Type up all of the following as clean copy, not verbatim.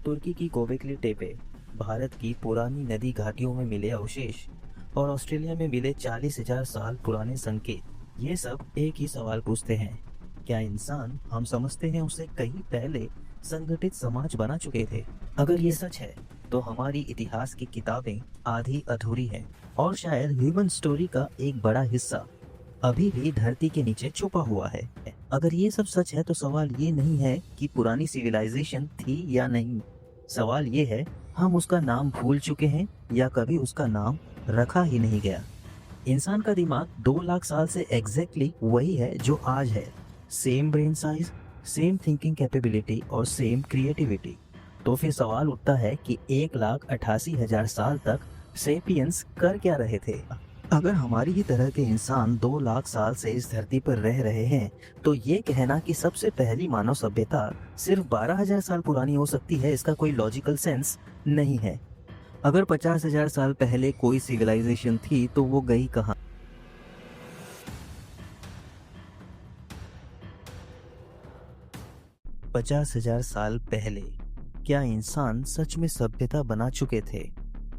तुर्की की Gobekli Tepe, Bharat की पुरानी नदी घाटियों में मिले अवशेष और ऑस्ट्रेलिया में मिले 40,000 साल पुराने संकेत, ये सब एक ही सवाल पूछते हैं। क्या इंसान हम समझते हैं उससे कहीं पहले संगठित समाज बना चुके थे? अगर ये सच है तो हमारी इतिहास की किताबें आधी अधूरी हैं और शायद ह्यूमन स्टोरी का एक बड़ा हिस्सा अभी भी धरती के नीचे छुपा हुआ है। अगर ये सब सच है तो सवाल ये नहीं है कि पुरानी सिविलाइजेशन थी या नहीं। सवाल ये है, हम उसका नाम भूल चुके हैं या कभी उसका नाम रखा ही नहीं गया। इंसान का दिमाग 2 लाख साल से एग्जैक्टली वही है जो आज है। Same brain size, same thinking capability और सेम क्रिएटिविटी। तो फिर सवाल उठता है कि 1,88,000 साल तक सेपियंस कर क्या रहे थे? अगर हमारी ही तरह के इंसान 2 लाख साल से इस धरती पर रह रहे हैं, तो ये कहना कि सबसे पहली मानव सभ्यता सिर्फ 12,000 साल पुरानी हो सकती है, इसका कोई लॉजिकल सेंस नहीं है। अगर 50,000 साल पहले कोई सिविलाइजेशन थी तो वो गई कहाँ? 50,000 साल पहले क्या इंसान सच में सभ्यता बना चुके थे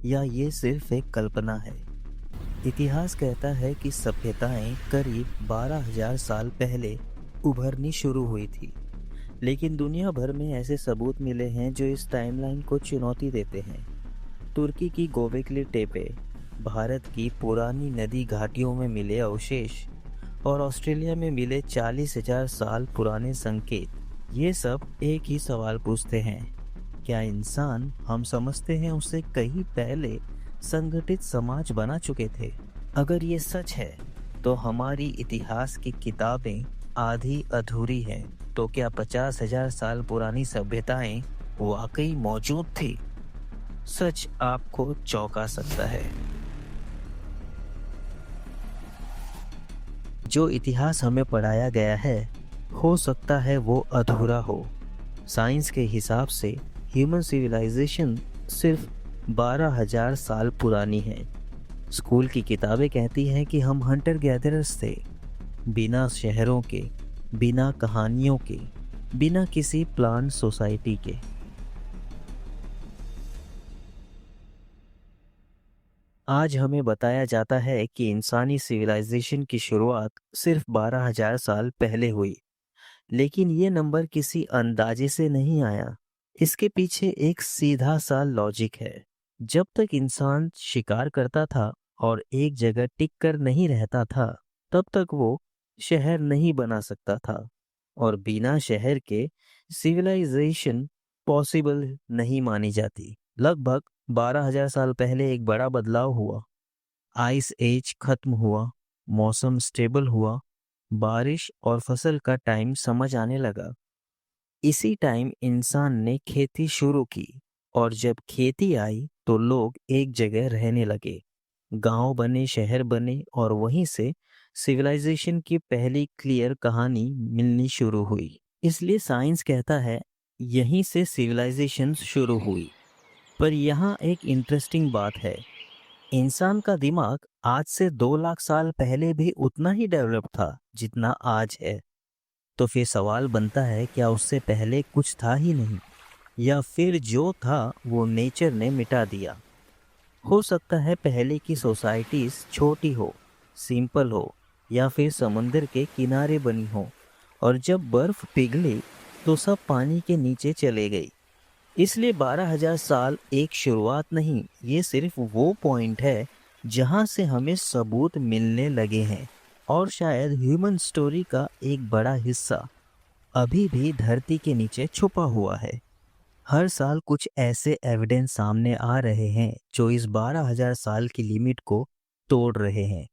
या ये सिर्फ एक कल्पना है? इतिहास कहता है कि सभ्यताएं करीब 12,000 साल पहले उभरनी शुरू हुई थी, लेकिन दुनिया भर में ऐसे सबूत मिले हैं जो इस टाइमलाइन को चुनौती देते हैं। तुर्की की गोबेकली टेपे, भारत की पुरानी नदी घाटियों में मिले अवशेष और ऑस्ट्रेलिया में मिले 40,000 साल पुराने संकेत, ये सब एक ही सवाल पूछते हैं। क्या इंसान हम समझते हैं उससे कहीं पहले संगठित समाज बना चुके थे? अगर ये सच है तो हमारी इतिहास की किताबें आधी अधूरी हैं। तो क्या 50,000 साल पुरानी सभ्यताएं वाकई मौजूद थी? सच आपको चौंका सकता है। जो इतिहास हमें पढ़ाया गया है, हो सकता है वो अधूरा हो। साइंस के हिसाब से ह्यूमन सिविलाइजेशन सिर्फ 12,000 साल पुरानी है। स्कूल की किताबें कहती हैं कि हम हंटर गैदरर्स थे, बिना शहरों के, बिना कहानियों के, बिना किसी प्लान सोसाइटी के। आज हमें बताया जाता है कि इंसानी सिविलाइजेशन की शुरुआत सिर्फ 12,000 साल पहले हुई, लेकिन ये नंबर किसी अंदाजे से नहीं आया। इसके पीछे एक सीधा सा लॉजिक है। जब तक इंसान शिकार करता था और एक जगह टिक कर नहीं रहता था, तब तक वो शहर नहीं बना सकता था, और बिना शहर के सिविलाइजेशन पॉसिबल नहीं मानी जाती। लगभग 12,000 साल पहले एक बड़ा बदलाव हुआ। आइस एज खत्म हुआ, मौसम स्टेबल हुआ, बारिश और फसल का टाइम समझ आने लगा। इसी टाइम इंसान ने खेती शुरू की, और जब खेती आई तो लोग एक जगह रहने लगे। गांव बने, शहर बने, और वहीं से सिविलाइजेशन की पहली क्लियर कहानी मिलनी शुरू हुई। इसलिए साइंस कहता है यहीं से सिविलाइजेशन शुरू हुई। पर यहाँ एक इंटरेस्टिंग बात है। इंसान का दिमाग आज से 2 लाख साल पहले भी उतना ही डेवलप था जितना आज है। तो फिर सवाल बनता है, क्या उससे पहले कुछ था ही नहीं, या फिर जो था वो नेचर ने मिटा दिया? हो सकता है पहले की सोसाइटीज छोटी हो, सिंपल हो, या फिर समुंदर के किनारे बनी हो, और जब बर्फ पिघली तो सब पानी के नीचे चले गई। इसलिए 12,000 साल एक शुरुआत नहीं, ये सिर्फ वो पॉइंट है जहां से हमें सबूत मिलने लगे हैं, और शायद ह्यूमन स्टोरी का एक बड़ा हिस्सा अभी भी धरती के नीचे छुपा हुआ है। हर साल कुछ ऐसे एविडेंस सामने आ रहे हैं जो इस 12,000 साल की लिमिट को तोड़ रहे हैं।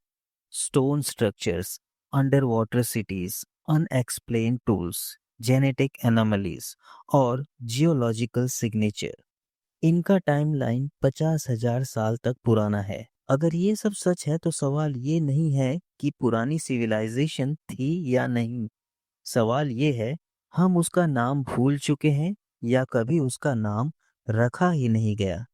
Stone structures, under water cities, unexplained tools, genetic anomalies और जियोलॉजिकल सिग्नेचर। इनका टाइमलाइन 50,000 साल तक पुराना है। अगर ये सब सच है तो सवाल ये नहीं है कि पुरानी सिविलाइजेशन थी या नहीं। सवाल ये है, हम उसका नाम भूल चुके हैं या कभी उसका नाम रखा ही नहीं गया।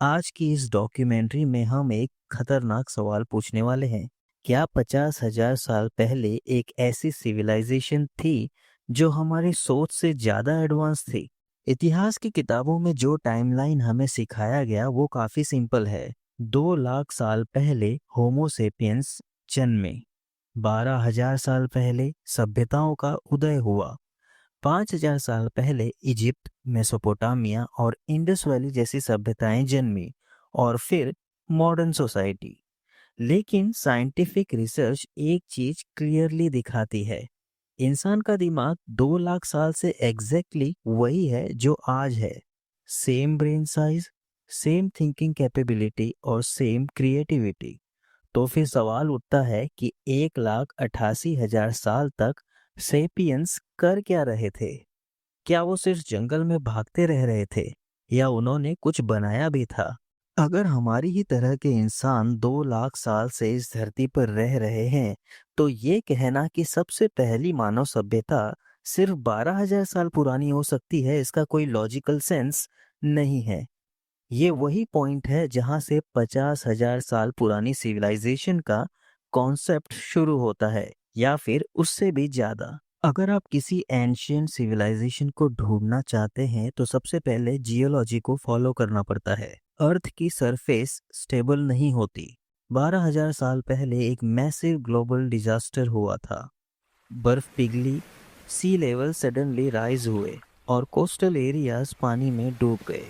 आज की इस डॉक्यूमेंट्री में हम एक खतरनाक सवाल पूछने वाले हैं। क्या 50,000 साल पहले एक ऐसी सिविलाइजेशन थी जो हमारी सोच से ज्यादा एडवांस थी? इतिहास की किताबों में जो टाइमलाइन हमें सिखाया गया वो काफी सिंपल है। 2 लाख साल पहले होमो सेपियंस जन्मे, 12,000 साल पहले सभ्यताओं का उदय हुआ, 5,000 साल पहले इजिप्ट, मेसोपोटामिया और इंडस वैली जैसी सभ्यताएं जन्मी, और फिर मॉडर्न सोसाइटी। लेकिन साइंटिफिक रिसर्च एक चीज क्लियरली दिखाती है, इंसान का दिमाग 2 लाख साल से एग्जैक्टली वही है जो आज है। Same brain size, same thinking capability और सेम क्रिएटिविटी। तो फिर सवाल उठता है कि 1,88,000 साल तक सेपियंस कर क्या रहे थे? क्या वो सिर्फ जंगल में भागते रह रहे थे, या उन्होंने कुछ बनाया भी था? अगर हमारी ही तरह के इंसान 2 लाख साल से इस धरती पर रह रहे हैं, तो ये कहना कि सबसे पहली मानव सभ्यता सिर्फ 12,000 साल पुरानी हो सकती है, इसका कोई लॉजिकल सेंस नहीं है। ये वही पॉइंट है जहां से 50,000 साल पुरानी सिविलाइजेशन का कॉन्सेप्ट शुरू होता है, या फिर उससे भी ज्यादा। अगर आप किसी एंशियंट सिविलाइजेशन को ढूंढना चाहते हैं तो सबसे पहले जियोलॉजी को फॉलो करना पड़ता है। अर्थ की सरफेस स्टेबल नहीं होती। 12,000 साल पहले एक मैसिव ग्लोबल डिजास्टर हुआ था। बर्फ पिघली, सी लेवल सडनली राइज हुए और कोस्टल एरियाज पानी में डूब गए।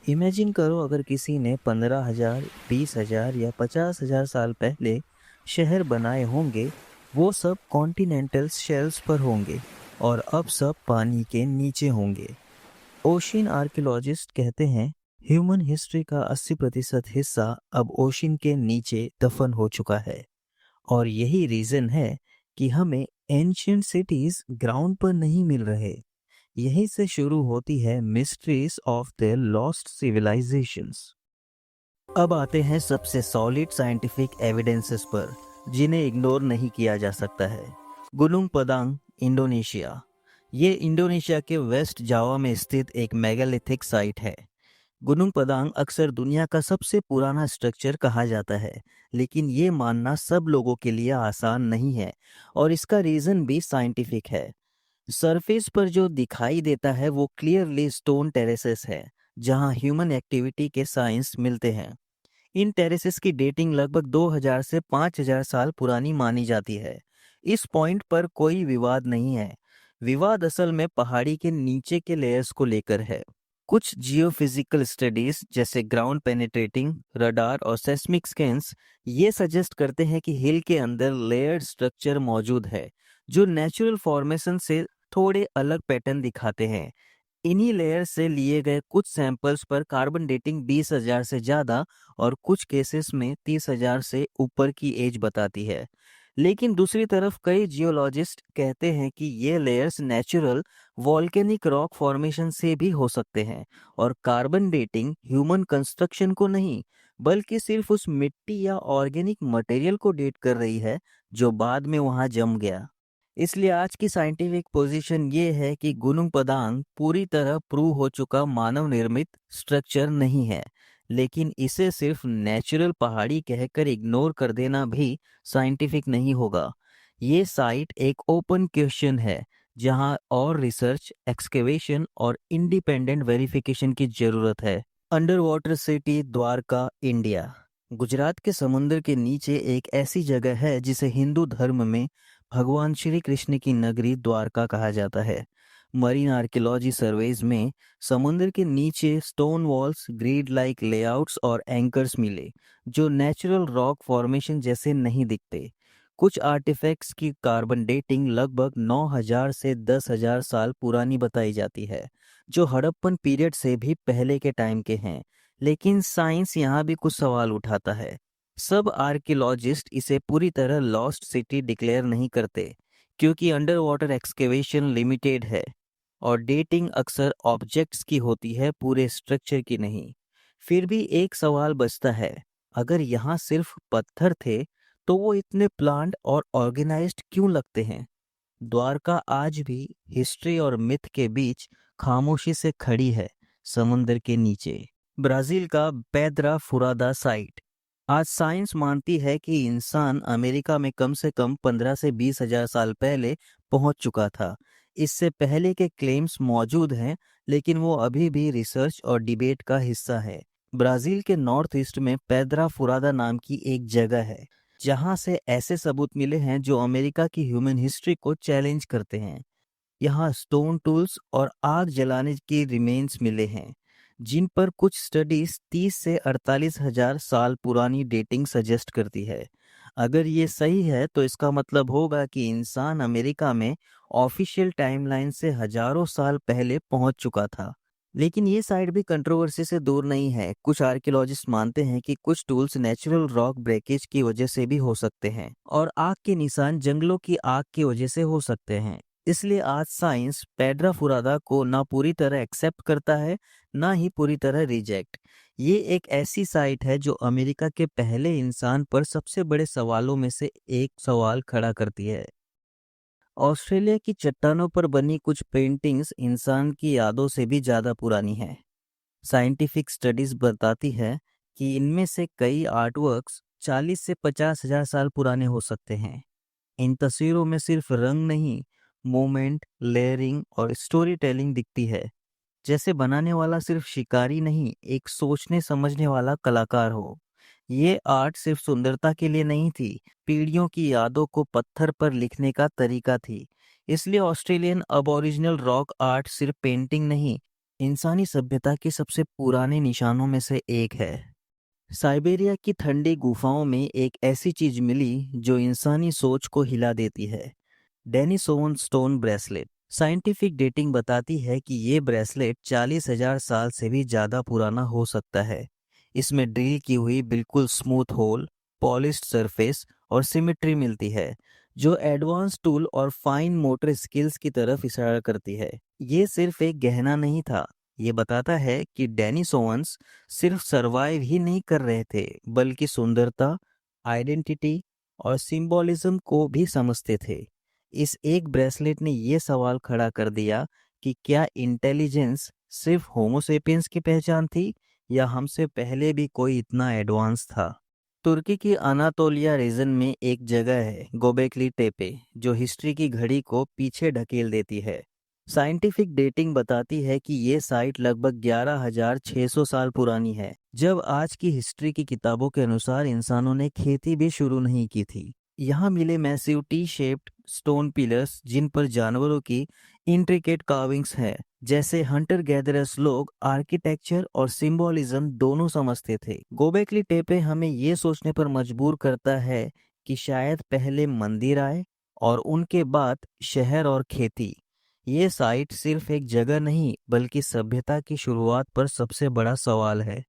इमेजिन करो अगर किसी ने 15,000, 20,000 या 50,000 साल पहले शहर बनाए होंगे, वो सब कॉन्टिनेंटल शेल्स पर होंगे और अब सब पानी के नीचे होंगे। ओशियन आर्कियोलॉजिस्ट कहते हैं ह्यूमन हिस्ट्री का 80% हिस्सा अब ओशियन के नीचे दफन हो चुका है, और यही रीजन है कि हमें एंशियंट सिटीज ग्राउंड पर नहीं मिल रहे। यहीं से शुरू होती है mysteries of the lost civilizations. अब आते हैं सबसे सॉलिड साइंटिफिक एविडेंसेस पर, जिन्हें इग्नोर नहीं किया जा सकता है। Gunung पदांग, Indonesia. ये इंडोनेशिया के वेस्ट जावा में स्थित एक मेगालिथिक साइट है। गुनुंग पदांग अक्सर दुनिया का सबसे पुराना स्ट्रक्चर कहा जाता है, लेकिन ये मानना सब लोगों के लिए आसान नहीं है, और इसका रीजन भी साइंटिफिक है। सरफेस पर जो दिखाई देता है वो क्लियरली स्टोन टेरेसेस है, जहां ह्यूमन एक्टिविटी के साइंस मिलते हैं। इन टेरेसेस की डेटिंग लगभग 2000 से 5000 साल पुरानी मानी जाती है। इस पॉइंट पर कोई विवाद नहीं है। विवाद असल में पहाड़ी के नीचे के लेयर्स को लेकर है। कुछ जियोफिजिकल स्टडीज जैसे ग्राउंड पेनिट्रेटिंग रडार और सेस्मिक स्कैन्स ये सजेस्ट करते हैं कि हिल के अंदर लेयर्ड स्ट्रक्चर मौजूद है, जो नेचुरल फॉर्मेशन से थोड़े अलग पैटर्न दिखाते हैं। इन्हीं लेयर से लिए गए कुछ सैंपल्स पर कार्बन डेटिंग 20,000 से ज़्यादा और कुछ केसेस में 30,000 से ऊपर की एज बताती है। लेकिन दूसरी तरफ कई जियोलॉजिस्ट कहते हैं कि ये layers natural volcanic rock formation से भी हो सकते हैं, और कार्बन डेटिंग ह्यूमन कंस्ट्रक्शन को नहीं, बल्कि सिर्फ उस मिट्टी या ऑर्गेनिक मटेरियल को डेट कर रही है जो बाद में वहां जम गया। इसलिए आज की साइंटिफिक पोजीशन ये है कि गुनुंग पदांग पूरी तरह प्रूव हो चुका मानव निर्मित स्ट्रक्चर नहीं है, लेकिन इसे सिर्फ नेचुरल पहाड़ी कहकर इग्नोर कर देना भी साइंटिफिक नहीं होगा। ये साइट एक ओपन क्वेश्चन है, जहां और रिसर्च, एक्सकेवेशन और इंडिपेंडेंट वेरिफिकेशन की जरूरत है। Under water city Dwarka, India. Gujarat के समुद्र के नीचे एक ऐसी जगह है जिसे हिंदू धर्म में भगवान श्री कृष्ण की नगरी द्वारका कहा जाता है। मरीन आर्कियोलॉजी सर्वेज में समुद्र के नीचे stone walls, grid like layouts और एंकर्स मिले, जो नेचुरल रॉक फॉर्मेशन जैसे नहीं दिखते। कुछ आर्टिफैक्ट्स की कार्बन डेटिंग लगभग 9,000 से 10,000 साल पुरानी बताई जाती है, जो हड़प्पन पीरियड से भी पहले के टाइम के हैं। लेकिन साइंस यहाँ भी कुछ सवाल उठाता है। सब आर्कियोलॉजिस्ट इसे पूरी तरह लॉस्ट सिटी डिक्लेयर नहीं करते, क्योंकि अंडर वाटर एक्सकेवेशन लिमिटेड है और डेटिंग अक्सर ऑब्जेक्ट्स की होती है, पूरे स्ट्रक्चर की नहीं। फिर भी एक सवाल बचता है, अगर यहाँ सिर्फ पत्थर थे तो वो इतने प्लांट और ऑर्गेनाइज्ड क्यों लगते हैं? द्वारका आज भी हिस्ट्री और मिथ के बीच खामोशी से खड़ी है, समुद्र के नीचे। ब्राजील का पेद्रा फुरादा साइट। आज साइंस मानती है कि इंसान अमेरिका में कम से कम 15 से 20,000 साल पहले पहुंच चुका था। इससे पहले के क्लेम्स मौजूद हैं, लेकिन वो अभी भी रिसर्च और डिबेट का हिस्सा है। ब्राज़ील के नॉर्थ ईस्ट में पेद्रा फुरादा नाम की एक जगह है, जहाँ से ऐसे सबूत मिले हैं जो अमेरिका की ह्यूमन हिस्ट्री को चैलेंज करते हैं। यहाँ स्टोन टूल्स और आग जलाने के रिमेन्स मिले हैं, जिन पर कुछ स्टडीज 30 से 48 हजार साल पुरानी डेटिंग सजेस्ट करती है। अगर ये सही है तो इसका मतलब होगा कि इंसान अमेरिका में ऑफिशियल टाइमलाइन से हजारों साल पहले पहुंच चुका था। लेकिन ये साइड भी कंट्रोवर्सी से दूर नहीं है। कुछ आर्कियोलॉजिस्ट मानते हैं कि कुछ टूल्स नेचुरल रॉक ब्रेकेज की वजह से भी हो सकते हैं और आग के निशान जंगलों की आग की वजह से हो सकते हैं। इसलिए आज साइंस पेड्रा फुरादा को ना पूरी तरह एक्सेप्ट करता है, ना ही पूरी तरह रिजेक्ट। ये एक ऐसी साइट है जो अमेरिका के पहले इंसान पर सबसे बड़े सवालों में से एक सवाल खड़ा करती है। ऑस्ट्रेलिया की चट्टानों पर बनी कुछ पेंटिंग्स इंसान की यादों से भी ज़्यादा पुरानी हैं। साइंटिफिक स्टडीज बताती है कि इनमें से कई आर्टवर्क्स 40 से 50 हजार साल पुराने हो सकते हैं। इन तस्वीरों में सिर्फ रंग नहीं, मोमेंट, लेयरिंग और स्टोरी टेलिंग दिखती है, जैसे बनाने वाला सिर्फ शिकारी नहीं, एक सोचने समझने वाला कलाकार हो। ये आर्ट सिर्फ सुंदरता के लिए नहीं थी, पीढ़ियों की यादों को पत्थर पर लिखने का तरीका थी। इसलिए ऑस्ट्रेलियन अबोरिजिनल रॉक आर्ट सिर्फ पेंटिंग नहीं, इंसानी सभ्यता के सबसे पुराने निशानों में से एक है। साइबेरिया की ठंडी गुफाओं में एक ऐसी चीज मिली जो इंसानी सोच को हिला देती है। Denisovan stone bracelet. Scientific dating बताती है कि ये ब्रेसलेट 40 हजार साल से भी ज्यादा पुराना हो सकता है। इसमें ड्रिल की हुई बिल्कुल स्मूथ होल, पॉलिश्ड सरफेस और सिमेट्री मिलती है, जो एडवांस टूल और फाइन मोटर स्किल्स की तरफ इशारा करती है। ये सिर्फ एक गहना नहीं था, ये बताता है कि डेनिसोवंस सिर्फ सरवाइव ही नहीं कर रहे थे, बल्कि सुंदरता, आइडेंटिटी और सिंबोलिज्म को भी समझते थे। इस एक ब्रेसलेट ने यह सवाल खड़ा कर दिया कि क्या इंटेलिजेंस सिर्फ होमोसेपियंस की पहचान थी या हमसे पहले भी कोई इतना एडवांस था। तुर्की की अनातोलिया रीजन में एक जगह है गोबेकली टेपे, जो हिस्ट्री की घड़ी को पीछे ढकेल देती है। साइंटिफिक डेटिंग बताती है कि ये साइट लगभग 11,600 साल पुरानी है, जब आज की हिस्ट्री की किताबों के अनुसार इंसानों ने खेती भी शुरू नहीं की थी। यहाँ मिले massive T shaped stone pillars, जिन पर जानवरों की इंट्रिकेट कार्विंग्स है, जैसे हंटर गैदरर्स लोग आर्किटेक्चर और सिंबोलिज्म दोनों समझते थे। गोबेकली टेपे हमें ये सोचने पर मजबूर करता है कि शायद पहले मंदिर आए और उनके बाद शहर और खेती। ये साइट सिर्फ एक जगह नहीं, बल्कि सभ्यता की शुरुआत पर सबसे बड़ा सवाल है।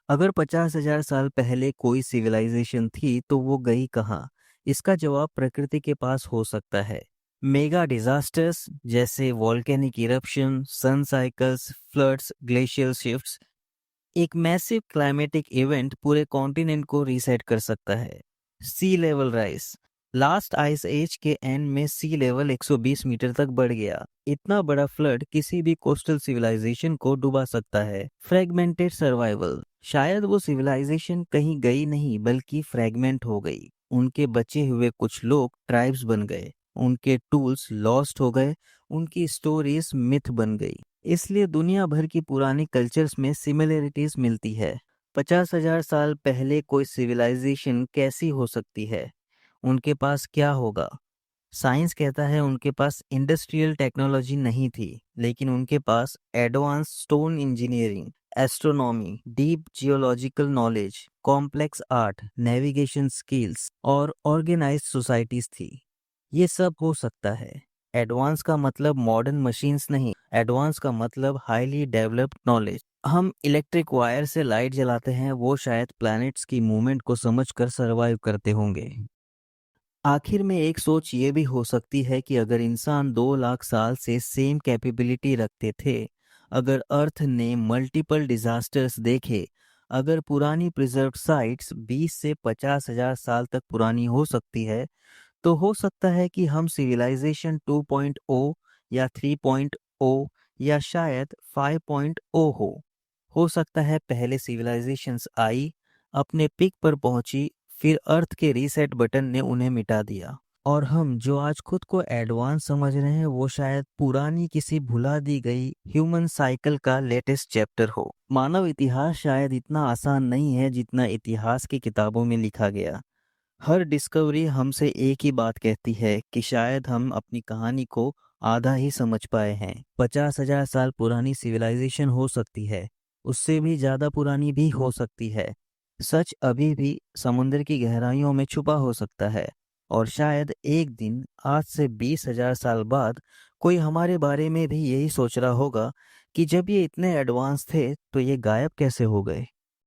अगर 50 हजार साल पहले कोई सिविलाइजेशन थी तो वो गई कहाँ? इसका जवाब प्रकृति के पास हो सकता है। मेगा डिजास्टर्स जैसे volcanic eruption, sun cycles, floods, glacial shifts. एक मैसिव क्लाइमेटिक इवेंट पूरे कॉन्टिनेंट को रीसेट कर सकता है। Sea level rise. Last ice age के एंड में सी लेवल 120 मीटर तक बढ़ गया। इतना बड़ा फ्लड किसी भी कोस्टल सिविलाइजेशन को डुबा सकता है। Fragmented survival. शायद वो सिविलाइजेशन कहीं गई नहीं, बल्कि फ्रेगमेंट हो गई। उनके बचे हुए कुछ लोग ट्राइब्स बन गए, उनके टूल्स लॉस्ट हो गए, उनकी स्टोरीज मिथ बन गई। इसलिए दुनिया भर की पुरानी कल्चर्स में सिमिलरिटीज मिलती है। 50 हजार साल पहले कोई सिविलाइजेशन कैसी हो सकती है? उनके पास क्या होगा? साइंस कहता है उनके पास इंडस्ट्रियल टेक्नोलॉजी नहीं थी, लेकिन उनके पास advance stone engineering, astronomy, deep geological knowledge, complex art, navigation skills और ऑर्गेनाइज्ड सोसाइटीज थी। ये सब हो सकता है। एडवांस का मतलब मॉडर्न मशीन्स नहीं, एडवांस का मतलब हाईली डेवलप्ड नॉलेज। हम इलेक्ट्रिक वायर से लाइट जलाते हैं, वो शायद प्लैनेट्स की मूवमेंट को समझकर सरवाइव करते होंगे। आखिर में एक सोच ये भी हो सकती है कि अगर इंसान 2 लाख साल से सेम कैपेबिलिटी रखते थे, अगर अर्थ ने मल्टीपल डिजास्टर्स देखे, अगर पुरानी प्रिजर्व्ड साइट्स 20 से 50 हजार साल तक पुरानी हो सकती है, तो हो सकता है कि हम सिविलाइजेशन 2.0 या 3.0 या शायद 5.0 हो सकता है पहले सिविलाइजेशंस आई, अपने पिक पर पहुंची, फिर अर्थ के रीसेट बटन ने उन्हें मिटा दिया और हम जो आज खुद को एडवांस समझ रहे हैं वो शायद पुरानी किसी भुला दी गई ह्यूमन साइकिल का लेटेस्ट चैप्टर हो। मानव इतिहास शायद इतना आसान नहीं है जितना इतिहास की किताबों में लिखा गया। हर डिस्कवरी हमसे एक ही बात कहती है कि शायद हम अपनी कहानी को आधा ही समझ पाए हैं। 50,000 साल पुरानी सिविलाइजेशन हो सकती है, उससे भी ज्यादा पुरानी भी हो सकती है। सच अभी भी समुद्र की गहराइयों में छुपा हो सकता है, और शायद एक दिन आज से 20,000 साल बाद कोई हमारे बारे में भी यही सोच रहा होगा कि जब ये इतने एडवांस थे तो ये गायब कैसे हो गए।